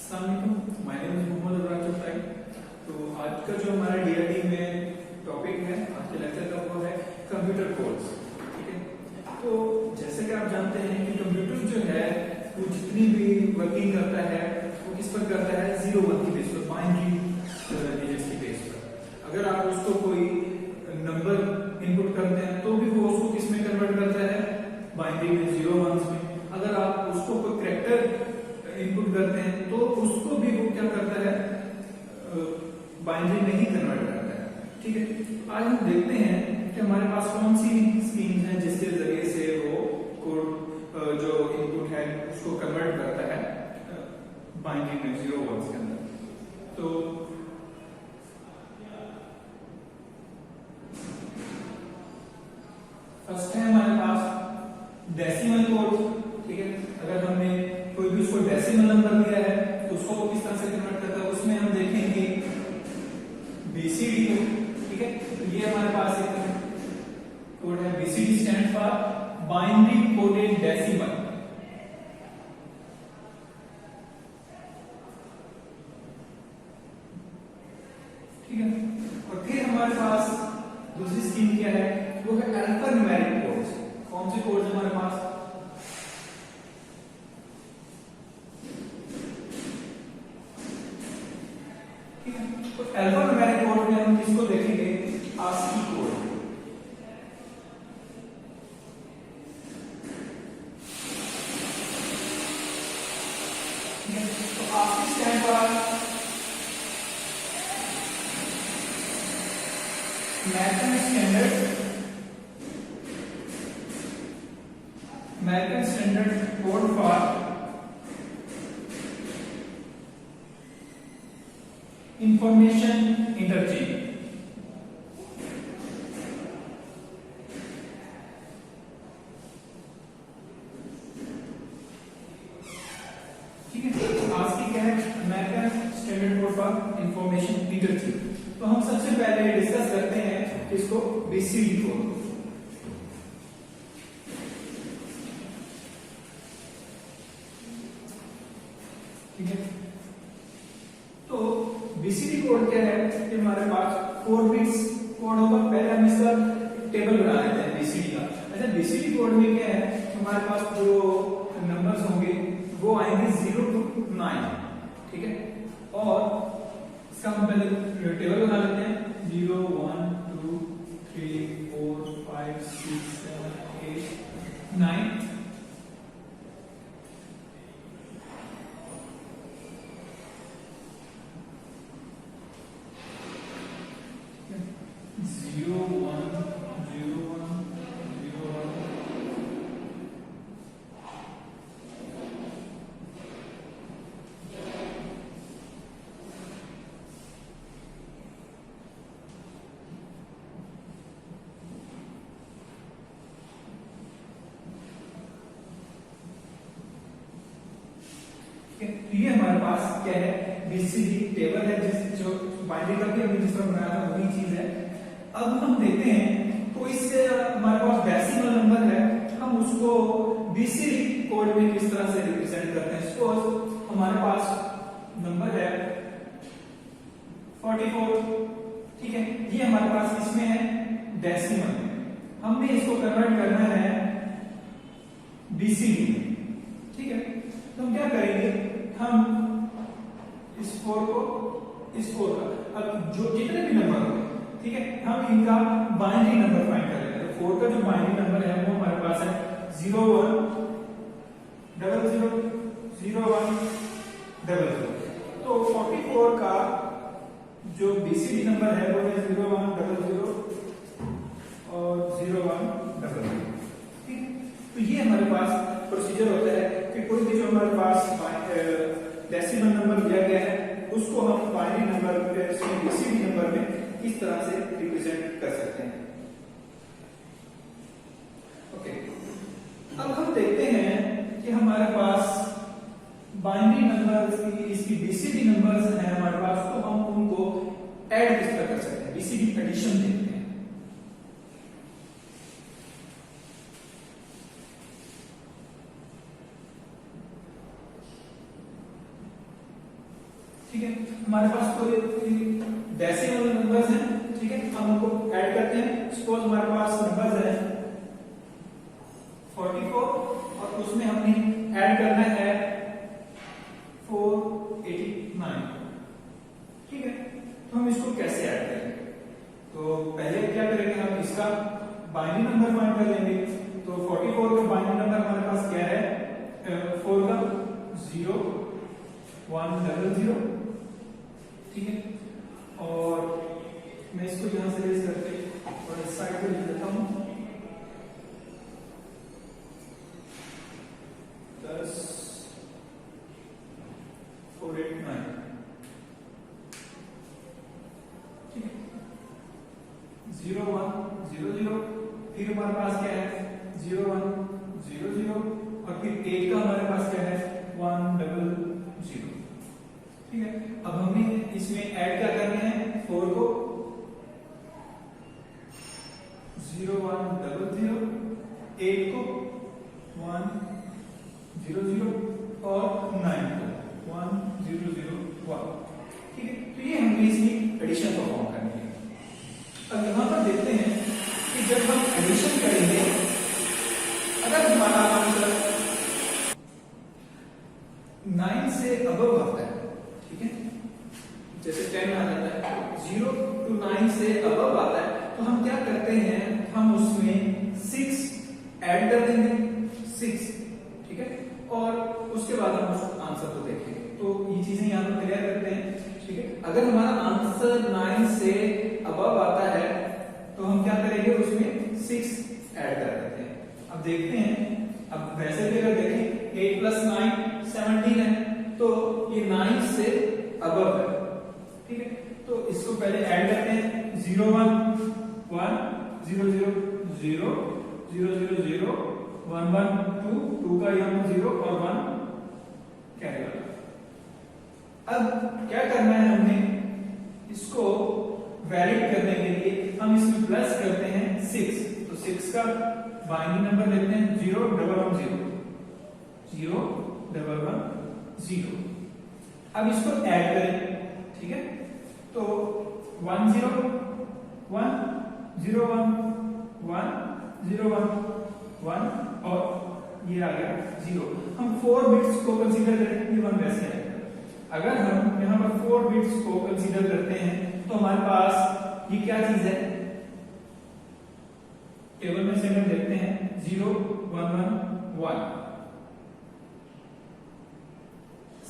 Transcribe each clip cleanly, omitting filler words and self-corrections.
अस्सलामुअलैकुम, my name is Mohammad Ibrahim Chautai. तो आज का जो हमारा डीआरडी में टॉपिक है आज के लेक्चर का वो है कंप्यूटर कोड्स। ठीक है, तो जैसे कि आप जानते हैं कि कंप्यूटर जो है वो जितनी भी वर्किंग करता है वो किस पर करता है, 0-1 की बेस पर, बाइनरी डिजिट्स की बेस पर। अगर आप उसको कोई नंबर इनपुट करते हैं तो भी वो उसको किस में कन्वर्ट करता है, बाइनरी में, 0-1 में। अगर आप उसको कोई कैरेक्टर इनपुट करते हैं तो उसको भी वो क्या करता है, बाइनरी में ही कन्वर्ट करता है। ठीक है, आज हम देखते हैं कि हमारे पास कौन सी स्कीम है जिसके जरिए से वो कोड जो इनपुट है उसको कन्वर्ट करता है बाइनरी में, 0-1 के अंदर। तो फर्स्ट है हमारे पास डेसिमल कोड। ठीक है, अगर हमने कोई भी उसको डेसिमल नंबर दिया है तो उसको वो किस तरह से कन्वर्ट करता है, उसमें हम देखेंगे बीसीडी। ठीक है, तो ये हमारे पास एक कोड है, BCD stand for binary coded decimal. ठीक है, और फिर हमारे पास दूसरी स्कीम क्या है, वो है अल्फा न्यूमेरिक कोड्स। कौन से कोड्स हमारे पास, तो अल्फा न्यूमेरिक कोड में हम किसको देखेंगे, आस्की कोड। ठीक है, तो ASCII stand for American standard code for information interchange. ठीक है, आस्की क्या है, American standard code for information interchange. तो हम सबसे पहले डिस्कस करते हैं इसको, बीसीडी कोड। ठीक है, तो बीसीडी कोड क्या है कि हमारे पास 4 बिट्स कोड होगा। पहले हम इसका टेबल बना लेते हैं बीसीडी का। अच्छा, बीसीडी कोड में क्या है, हमारे पास जो नंबर्स होंगे वो आएंगे 0 to 9। ठीक है, और इसका हम पहले टेबल बना लेते हैं, 0 1 2 3 4 5 6 7 8 9। ये हमारे पास क्या है, बीसीडी टेबल है, जिस जो बाइनरी का भी हमने जिस तरह बनाया था वही चीज है। अब हम देखते हैं तो इससे हमारे पास डेसिमल नंबर है, हम उसको बीसीडी कोड में किस तरह से रिप्रेजेंट करते हैं। सपोज हमारे पास नंबर है 44। ठीक है, ये हमारे पास इसमें है डेसिमल, हमने इसको कन्वर्ट करना है बीसीडी में। ठीक है, तो हम क्या करेंगे, हम इस 4 को इस 4 का, अब जो जितने भी नंबर होंगे, ठीक है, हम इनका बाइनरी नंबर फाइंड करेंगे। तो 4 का जो बाइनरी नंबर है वो हमारे पास है 01 00 01 00। तो 44 का जो बीसीडी नंबर है वो है 01 00 और 01 00। ठीक, तो ये हमारे पास प्रोसीजर होता है कि कोई भी जो हमारे पास डेसिमल नंबर दिया गया है उसको हम बाइनरी नंबर बीसीडी नंबर में इस तरह से रिप्रेजेंट कर सकते हैं। ओके, अब हम देखते हैं कि हमारे पास बाइनरी नंबर इसकी बीसीडी नंबर्स हैं हमारे पास, तो हम उनको ऐड किस तरह कर सकते हैं, बीसीडी एडिशन देखते हैं। ठीक है, हमारे पास कोई डेसिमल नंबर्स हैं, ठीक है, हम उनको ऐड करते हैं। सपोज हमारे पास नंबर्स है 44 और उसमें हमने ऐड करना है 489, ठीक है। तो हम इसको कैसे ऐड करेंगे? तो पहले क्या करेंगे, हम इसका बाइनरी नंबर फाइंड कर लेंगे। तो 44 का बाइनरी नंबर हमारे पास क्या है, 4 का 0 1 0 0, ठीक है। और मैं इसको यहां से रेज करके और इस साइड पे लिख देता हूं 10 489, ठीक है। 0 1 0 0, फिर हमारे पास क्या है 0 1 0 0, और फिर 8 का हमारे पास क्या है 1 0 0, ठीक है। अब हमें इसमें ऐड क्या करने हैं, 4 को 0 1 0 0, 8 को 1 0 0 और 9 को 1 0 0 1, ठीक है। तो ये हमें इसकी एडिशन परफॉर्म करनी है। अब यहां पर देखते हैं कि जब हम एडिशन करेंगे, अगर हमारा आंसर 9 से अबव आता है, ठीक है, जैसे 10 आ जाता है, 0 to 9 से अबव आता है, तो हम क्या करते हैं, हम उसमें 6 ऐड कर देंगे, 6, ठीक है। और उसके बाद हम उस आंसर को देखेंगे। तो ये चीजें यहां पर क्लियर करते हैं, ठीक है। अगर हमारा आंसर 9 से अबव आता है तो हम क्या करेंगे, उसमें 6 ऐड कर देते हैं। अब देखते हैं, अब वैसे भी अगर देखें 8 + 9 17 है, तो ये 9 से अबव है, ठीक है। तो इसको पहले ऐड करते हैं, 0 1 1 0 0 0 0 0 0 1 1 2 2 का यहाँ 0 और 1 कैरी वाला। अब क्या करना है, हमने इसको वैलिड करने के लिए हम इसमें प्लस करते हैं 6। तो 6 का बाइनरी नंबर लेते हैं 0 1 1 0 0 1 1 0। अब इसको ऐड करें, ठीक है। तो 1 0 1 0 1 1 0 1 1 और ये आ गया 0। हम 4 बिट्स को कंसीडर करें, ये 1 वैसे है। अगर हम यहाँ पर 4 बिट्स को कंसीडर करते हैं तो हमारे पास ये क्या चीज है, टेबल में से हम देखते हैं 0 1 1 1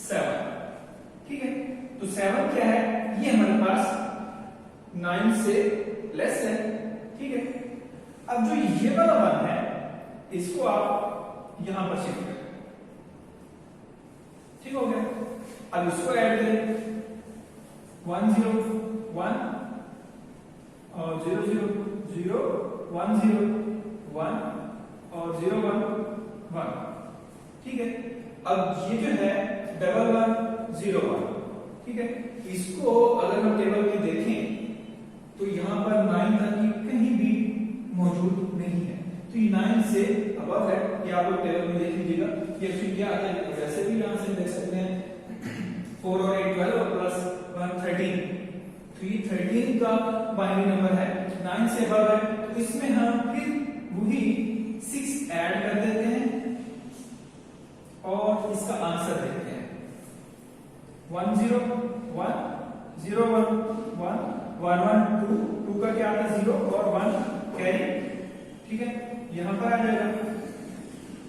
7, ठीक है। तो 7 क्या है, ये हमारे पास 9 से लेस है, ठीक है। अब जो ये वाला 1 है, इसको आप यहां पर शिफ्ट करें, ठीक हो गया। अब इसको ऐड करें 1 0 1 और 0 0 0 1 0 1 और 0 1 1, ठीक है। अब ये जो है 1 1 0 1, ठीक है। इसको अगर हम टेबल में देखें तो यहां पर 9 तक की कहीं भी मौजूद नहीं है, तो ये 9 से अबव है। ये आप लोग टेबल में देख लीजिएगा, ये एक्चुअली क्या आता है, वैसे भी यहां से देख सकते हैं 4 और 8 12 और प्लस 1 13, तो ये 13 का बाइनरी नंबर है, 9 से अबव है। तो इसमें हम फिर वही 6 ऐड कर देते हैं और इसका आंसर देखते हैं 1 0 1 0 1 1 1 1 2 2 का क्या आता है 0 और 1 कैरी, ठीक है, यहां पर आ जाएगा।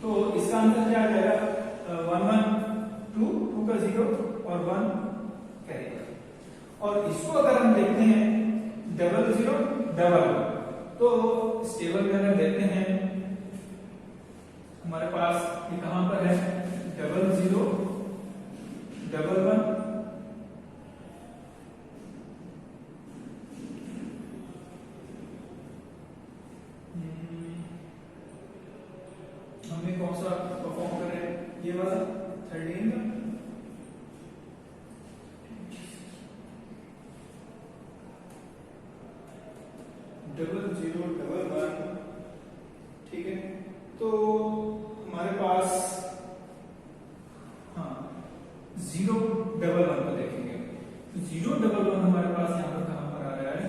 तो इसका आंसर क्या आ जाएगा 1 1 2 2 का 0 और 1 कैरी। और इसको अगर हम देखते हैं 0 0 1 1, तो इस टेबल में अगर देखते हैं हमारे पास ये कहां पर है 0 0 1 1 हमें कौन सा परफॉर्म कर रहे हैं, ये वाला 13 का, डबल 0 1 1, ठीक है। तो हमारे पास हाँ 0 1 1 को देखेंगे, 011 हमारे पास यहाँ पर कहां पर आ रहा है,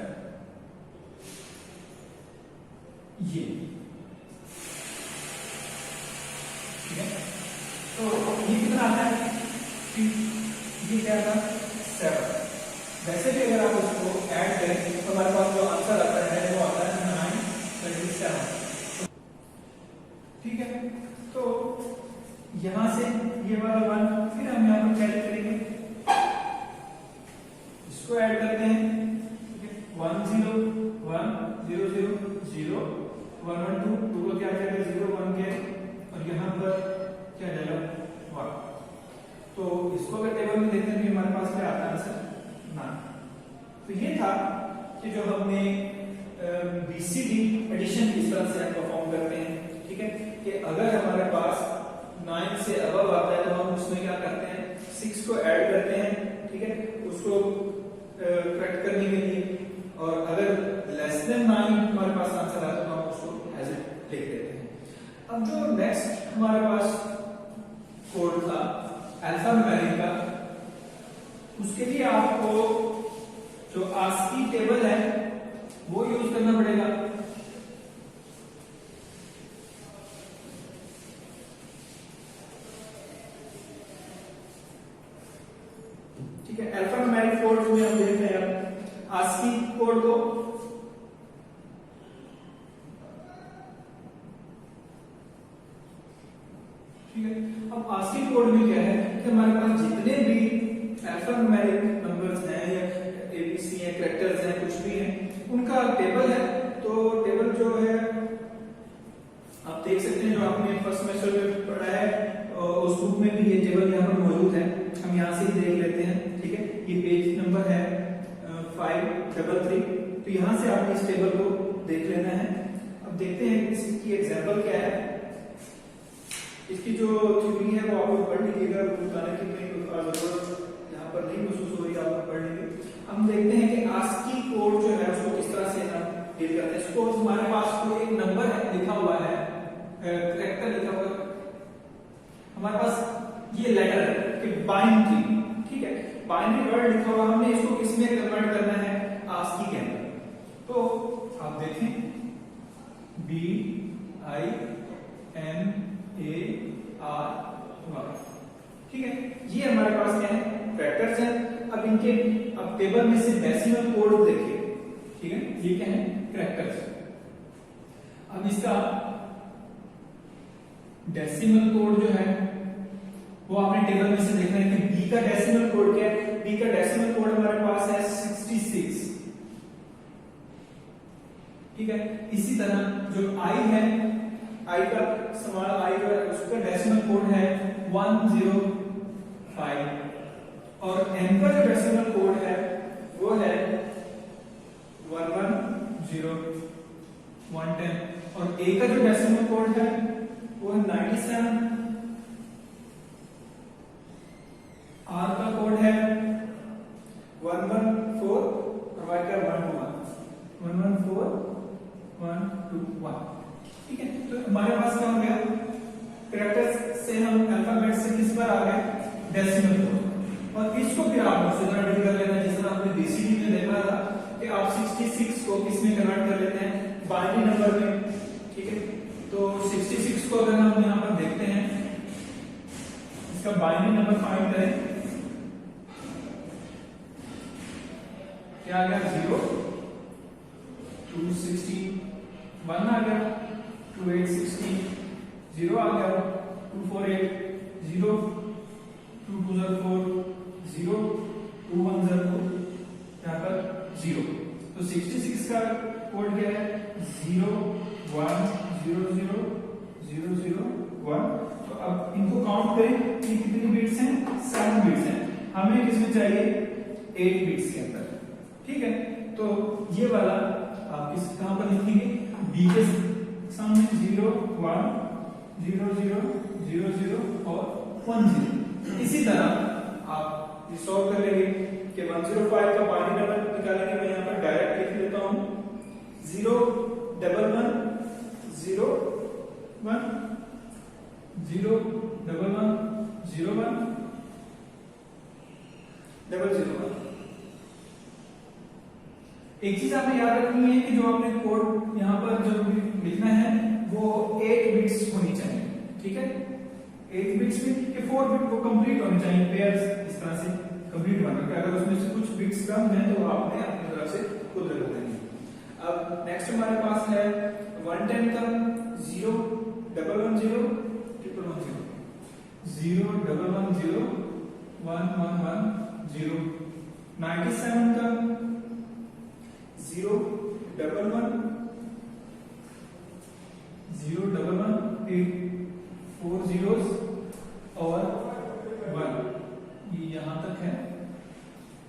ये, ठीक है। तो ये कितना आता है, ये क्या था 7। वैसे भी अगर आप उसको ऐड करें तो हमारे पास जो आंसर आता है वो आता है 937, ठीक है। तो यहां से ये वाला 1 फिर हम यहाँ पर कैरी करेंगे, इसको ऐड करते हैं, ठीक है। 1 0 1 0 0 0 1 1 2 2 को क्या जाएगा 0 1 के, और यहाँ पर क्या जाएगा 1। तो इसको अगर टेबल में देखते हैं हमारे पास क्या आता है आंसर 9। तो ये था कि जो हमने बीसीडी एडिशन किस तरह से परफॉर्म करते हैं, ठीक है। कि अगर हमारे पास 9 से अबव आता है तो हम उसमें क्या करते हैं 6 को ऐड करते हैं, ठीक है, उसको करेक्ट करने के लिए। और अगर लेस देन 9 हमारे पास आंसर आता है तो हम उसको एज इट लिख देते हैं। अब जो नेक्स्ट हमारे पास कोड था अल्फान्यूमेरिक का, उसके लिए आपको जो आस्की टेबल है वो यूज करना पड़ेगा, ठीक है। अल्फान्यूमेरिक कोड में हम देख रहे हैं आस्की कोड को, ठीक है। अब आस्की कोड में क्या है कि हमारे पास जितने भी अल्फान्यूमेरिक नंबर्स हैं या एबीसी या कैरेक्टर्स हैं कुछ भी हैं उनका टेबल है। तो टेबल जो है आप देख सकते हैं, जो आपने फर्स्ट सेमेस्टर में पढ़ा है उस बुक में भी ये टेबल यहाँ पर मौजूद है, हम यहाँ से ही देख लेते हैं, ठीक है। ये पेज नंबर है 533। तो यहाँ से आपने इस टेबल को देख लेना है। अब देखते हैं इसकी एग्जाम्पल क्या है। इसकी जो थ्योरी है वो आप पढ़ लीजिएगा, बताने की कोई जरूरत यहाँ पर नहीं महसूस हो रही, आप पढ़ लीजिए। हम देखते हैं कि आस्की कोड जो है उसको किस तरह से हम डील करते हैं। इसको हमारे पास कोई एक नंबर है लिखा हुआ है, कैरेक्टर लिखा हुआ है, हमारे पास ये लेटर है कि बाइनरी, ठीक है, बाइनरी वर्ड लिखा हुआ, हमने इसको किस में कन्वर्ट करना है आस्की के अंदर। तो आप देखें BINAR, ठीक है, ये हमारे पास क्या है कैरेक्टर्स हैं। अब इनके अब टेबल में से डेसिमल कोड देखिए, ठीक है, ये क्या है कैरेक्टर्स। अब इसका डेसिमल कोड जो है वो आपने टेबल में से देखना है कि बी का डेसिमल कोड क्या है। बी का डेसिमल कोड हमारे पास है 66, ठीक है। इसी तरह जो आई है, आई का स्मॉल आई का उसका डेसिमल कोड है 105, और एन का जो डेसिमल कोड है वो है 110, 110, और ए का जो डेसिमल कोड है वो है 97, आर का कोड है 114 और वाई का 121, 114, ठीक है। तो हमारे पास क्या हो गया कैरेक्टर्स से हम अल्फाबेट से किस पर आ गए डेसिमल कोड। और इसको फिर आप उसी तरह डील कर लेना जिस तरह आपने बीसीडी में देखा था कि आप 66 को किस में कन्वर्ट कर लेते हैं बाइनरी नंबर में, ठीक है। तो 66 को अगर हम यहाँ पर देखते हैं, इसका बाइनरी नंबर फाइंड करें, क्या आ गया 0, 261 आ गया, 2860, 0 आ गया, 248, 0, 2204, 0, 2102, यहाँ पर 0। तो 66 का कोड क्या है 0 1 0 0 0 0 1। तो अब इनको काउंट करें कि कितनी बिट्स हैं 7 बिट्स हैं, हमें किसमें चाहिए 8 बिट्स के अंदर, ठीक है। तो ये वाला आप किस कहां पर लिखेंगे बी के सामने 0 1 0 0 0 0 और 1 0। इसी तरह आप ये सॉल्व कर लेंगे कि 105 का बाइनरी नंबर निकालेंगे। मैं यहाँ पर डायरेक्ट लिख लेता हूँ 0 1 1 0 1 0 1 1 0 1 0 0 1, एक चीज आपने याद रखनी है कि जो आपने कोड यहाँ पर जो लिखना है वो 8 बिट्स होनी चाहिए, ठीक है। 8 बिट्स में ये 4 बिट को कंप्लीट होने चाहिए, पेयर्स इस तरह से कंप्लीट बनना कि अगर उसमें से कुछ बिट्स कम है तो आपने अपनी तरफ से खुद रख देंगे। अब नेक्स्ट हमारे पास है 110 का 0 110 110 0 110 111 0 97 का 0 11 0 11 फिर 4 zeros और 1, ये यहां तक है।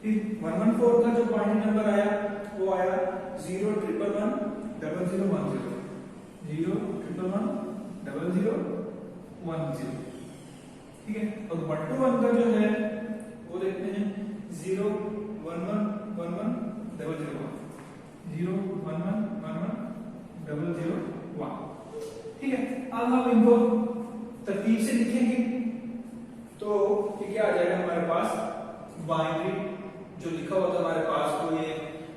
फिर 114 का जो पॉइंट नंबर आया वो आया 0 111 00 10 0 111 00 10, ठीक है। और 121 का जो है वो देखते हैं 0 11 11 001 0 11 11 001, ठीक है। अब हम इनको तरतीब से लिखेंगे तो ये क्या आ जाएगा हमारे पास बाइनरी जो लिखा हुआ था हमारे पास, तो ये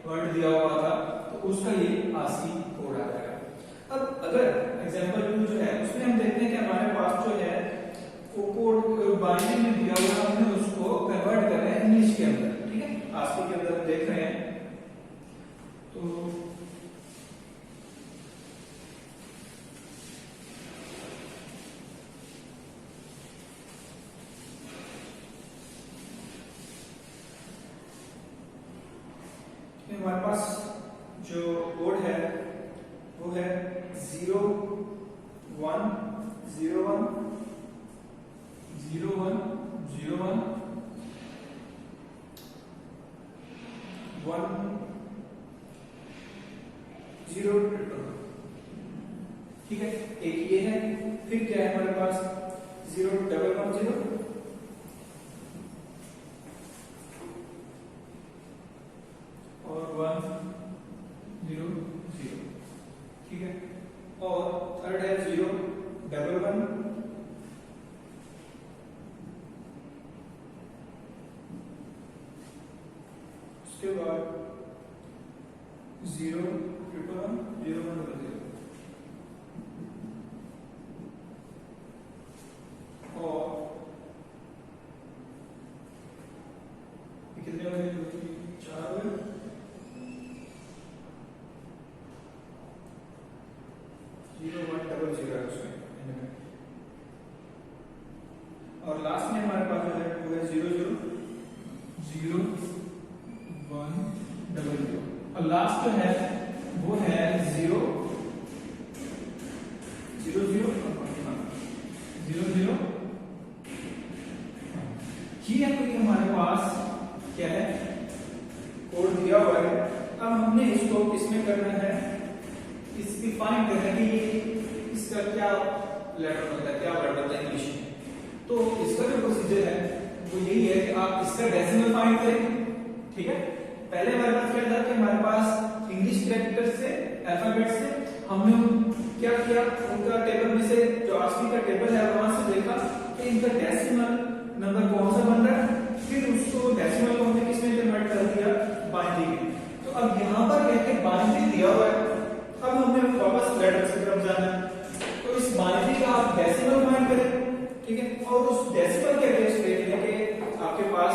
वर्ड दिया हुआ था तो उसका ये ASCII कोड आ जाएगा। अब अगर एग्जांपल 2 जो है उसमें हम देखते हैं कि हमारे पास जो है वो कोड बाइनरी में दिया हुआ है, हमने उसको कन्वर्ट कर रहे हैं इंग्लिश के अंदर, ठीक है। ASCII के अंदर हम देख रहे हैं तो हमारे पास जो कोड है वो है 0 1 0 1 0 1 0 1 1 0 ठीक है। एक ये है, फिर क्या है हमारे पास 0 1 0 और 1 0 0, ठीक है। और थर्ड है 0 1 1 उसके बाद 0 1 1 0 1 0 और कितने हो गए? 4 हो गए। 0 1 0 0 है उसमें, और लास्ट में हमारे पास जो है वो है 0 0 0 1 0 0, और लास्ट जो है वो है 0 0 0 0 0। ये है तो हमारे पास क्या है कोड दिया हुआ है। अब हमने इसको किसमें करना है, इसकी फाइंड करना है कि इसका क्या लेटर होता है, क्या वर्ड होता है इंग्लिश में। तो इसका जो प्रोसीजर है वो यही है कि आप इसका डेसिमल फाइंड करें, ठीक है। पहले हमारे पास क्या था कि हमारे पास इंग्लिश कैरेक्टर से अल्फाबेट से हमने क्या किया, उनका टेबल में से जो ASCII का टेबल है वहां से देखा कि इनका डेसिमल नंबर कौन सा बन रहा है, फिर उसको डेसिमल को हमने किसमें कन्वर्ट कर दिया, बाइनरी में। तो अब यहाँ पर कहते हैं बाइनरी दिया हुआ है, अब हमें वापस लेटर्स की तरफ जाना है। तो इस बाइनरी का आप डेसिमल फाइंड करें, ठीक है, और उस डेसिमल के अगेंस्ट देख लें कि आपके पास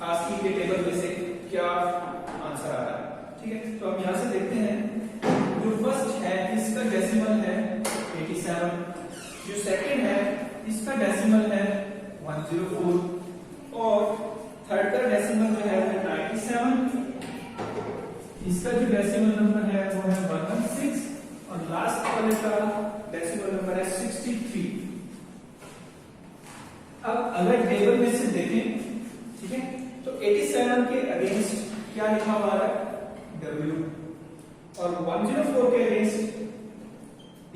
ASCII के टेबल में से क्या आंसर आ रहा है, ठीक है। तो हम यहाँ से देखते हैं जो फर्स्ट है इसका डेसिमल है 87, जो सेकंड है इसका डेसिमल है 104, और थर्ड का डेसिमल जो है 97, इसका जो डेसिमल नंबर है वो है 116, और लास्ट वाले का डेसिमल नंबर है 63। अब अगर टेबल में से देखें, ठीक है, तो 87 के अगेंस्ट क्या लिखा हुआ है W, और 104 के अगेंस्ट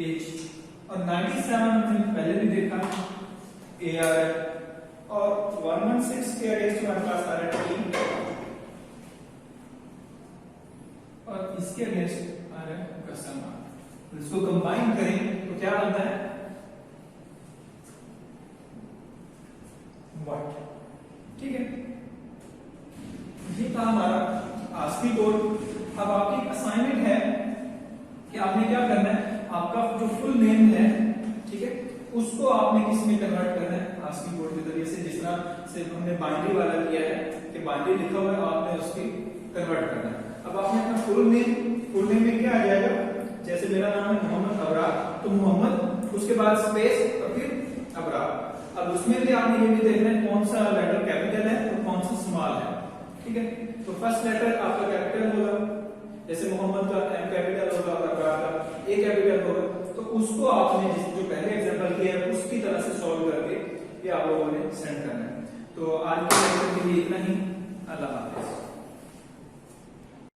H, और 97 हमने पहले भी देखा AR, और 116 के अगेंस्ट हमारे पास आ रहा है T, और इसके अगेंस्ट आ रहा है कस्टमर। तो इसको कंबाइन करें तो क्या बनता है व्हाट, ठीक है। ये था हमारा ASCII कोड। अब फुल नेम है, ठीक है, उसको आपने किस में कन्वर्ट करना है, आस्की कोड के जरिए से, जिस तरह से हमने बाइनरी वाला किया है कि बाइनरी लिखा हुआ है, आपने उसकी कन्वर्ट करना है। अब आपने अपना फुल नेम में क्या आ जाएगा, जैसे मेरा नाम है मोहम्मद अबरार, तो मोहम्मद उसके बाद स्पेस और फिर अबरार। अब उसमें भी आपने ये भी देखना है कौन सा लेटर कैपिटल है और कौन सा स्मॉल है, ठीक है। तो फर्स्ट लेटर आपका कैपिटल होगा, जैसे मोहम्मद का एम कैपिटल होगा और अबरार का ए कैपिटल होगा। तो उसको आपने जो पहले एग्जांपल किया है उसकी तरह से सॉल्व करके ये आप लोगों ने सेंड करना है। तो आज के लेक्चर के लिए इतना ही। अल्लाह हाफिज।